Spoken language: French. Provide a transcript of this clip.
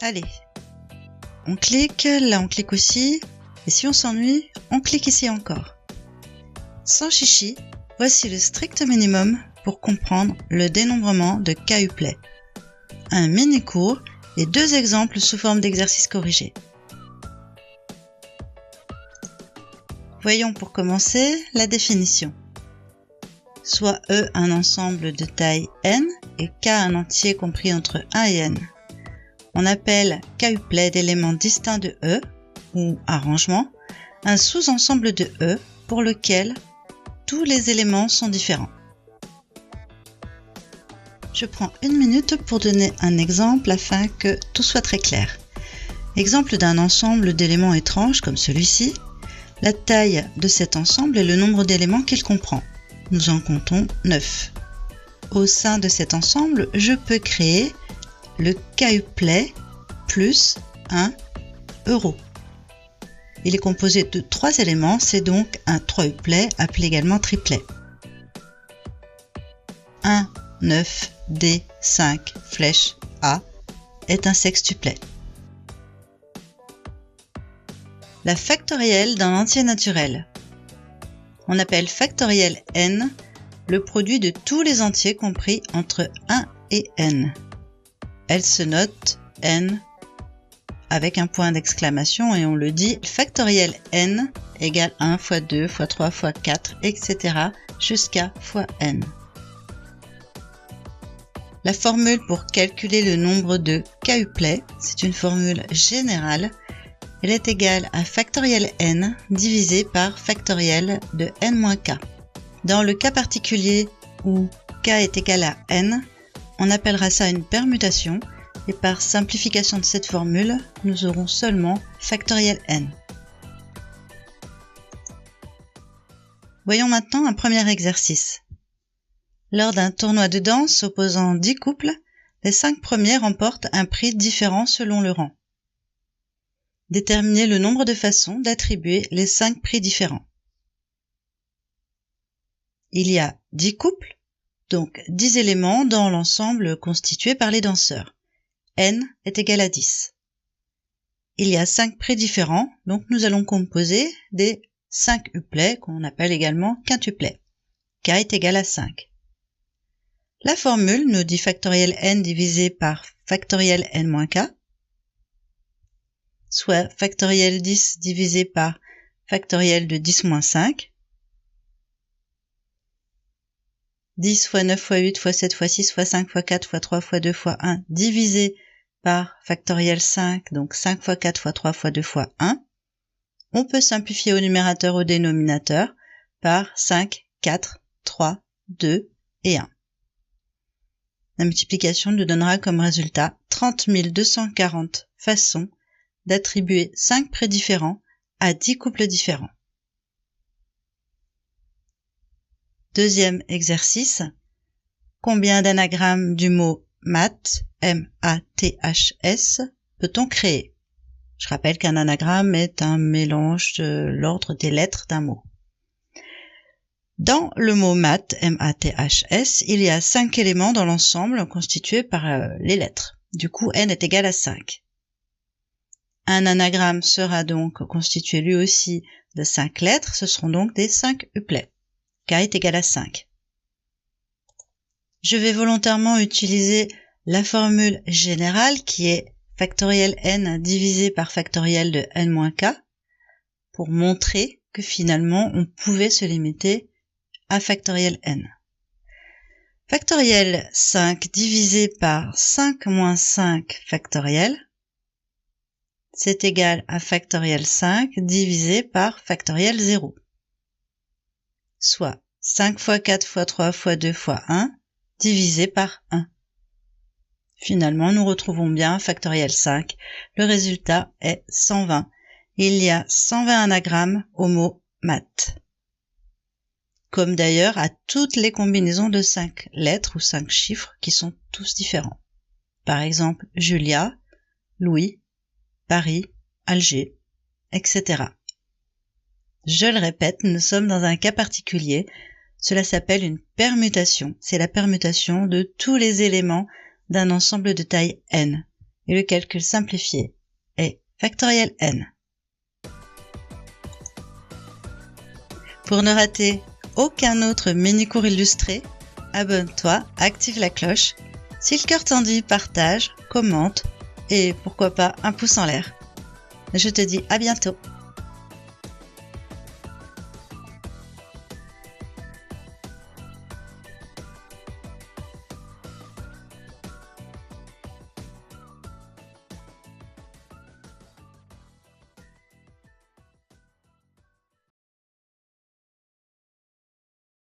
Allez, on clique, là on clique aussi, et si on s'ennuie, on clique ici encore. Sans chichi, voici le strict minimum pour comprendre le dénombrement de KUplay. Un mini-cours et 2 exemples sous forme d'exercices corrigés. Voyons pour commencer la définition. Soit E un ensemble de taille n et K un entier compris entre 1 et n. On appelle KUplay d'éléments distincts de E, ou arrangement, un sous-ensemble de E pour lequel tous les éléments sont différents. Je prends 1 minute pour donner un exemple afin que tout soit très clair. Exemple d'un ensemble d'éléments étranges comme celui-ci. La taille de cet ensemble est le nombre d'éléments qu'il comprend. Nous en comptons 9. Au sein de cet ensemble, je peux créer le KUplay plus un euro. Il est composé de 3 éléments, c'est donc un 3Uplay appelé également triplet. 1, 9, D, 5, flèche A est un sextuplet. La factorielle d'un entier naturel. On appelle factoriel n le produit de tous les entiers compris entre 1 et n. Elle se note n avec un point d'exclamation et on le dit factoriel n égale 1 fois 2 fois 3 fois 4, etc. jusqu'à fois n. La formule pour calculer le nombre de KUplay, c'est une formule générale. Elle est égale à factoriel n divisé par factoriel de n-k. Dans le cas particulier où k est égal à n, on appellera ça une permutation et par simplification de cette formule, nous aurons seulement factoriel n. Voyons maintenant un premier exercice. Lors d'un tournoi de danse opposant 10 couples, les 5 premiers remportent un prix différent selon le rang. Déterminez le nombre de façons d'attribuer les 5 prix différents. Il y a 10 couples, donc 10 éléments dans l'ensemble constitué par les danseurs. N est égal à 10. Il y a 5 prix différents, donc nous allons composer des 5 uplay qu'on appelle également quintuplets. K est égal à 5. La formule nous dit factoriel n divisé par factoriel n-k, soit factoriel 10 divisé par factoriel de 10 moins 5. 10 fois 9 fois 8 fois 7 fois 6 fois 5 fois 4 fois 3 fois 2 fois 1 divisé par factoriel 5, donc 5 fois 4 fois 3 fois 2 fois 1. On peut simplifier au numérateur au dénominateur par 5, 4, 3, 2 et 1. La multiplication nous donnera comme résultat 30 240 façons d'attribuer 5 prix différents à 10 couples différents. Deuxième exercice. Combien d'anagrammes du mot maths, M-A-T-H-S, peut-on créer? Je rappelle qu'un anagramme est un mélange de l'ordre des lettres d'un mot. Dans le mot maths, M-A-T-H-S, il y a 5 éléments dans l'ensemble constitués par les lettres. Du coup, n est égal à 5. Un anagramme sera donc constitué lui aussi de 5 lettres, ce seront donc des 5 uplay. K est égal à 5. Je vais volontairement utiliser la formule générale qui est factoriel n divisé par factoriel de n-k pour montrer que finalement on pouvait se limiter à factoriel n. Factoriel 5 divisé par 5 moins 5 factoriel, c'est égal à factoriel 5 divisé par factoriel 0. Soit 5 fois 4 fois 3 fois 2 fois 1 divisé par 1. Finalement, nous retrouvons bien factoriel 5. Le résultat est 120. Il y a 120 anagrammes au mot maths. Comme d'ailleurs à toutes les combinaisons de 5 lettres ou 5 chiffres qui sont tous différents. Par exemple, Julia, Louis, Paris, Alger, etc. Je le répète, nous sommes dans un cas particulier. Cela s'appelle une permutation. C'est la permutation de tous les éléments d'un ensemble de taille n. et le calcul simplifié est factoriel n. Pour ne rater aucun autre mini-cours illustré, abonne-toi, active la cloche. Si le cœur t'en dit, partage, commente et pourquoi pas un pouce en l'air. Je te dis à bientôt.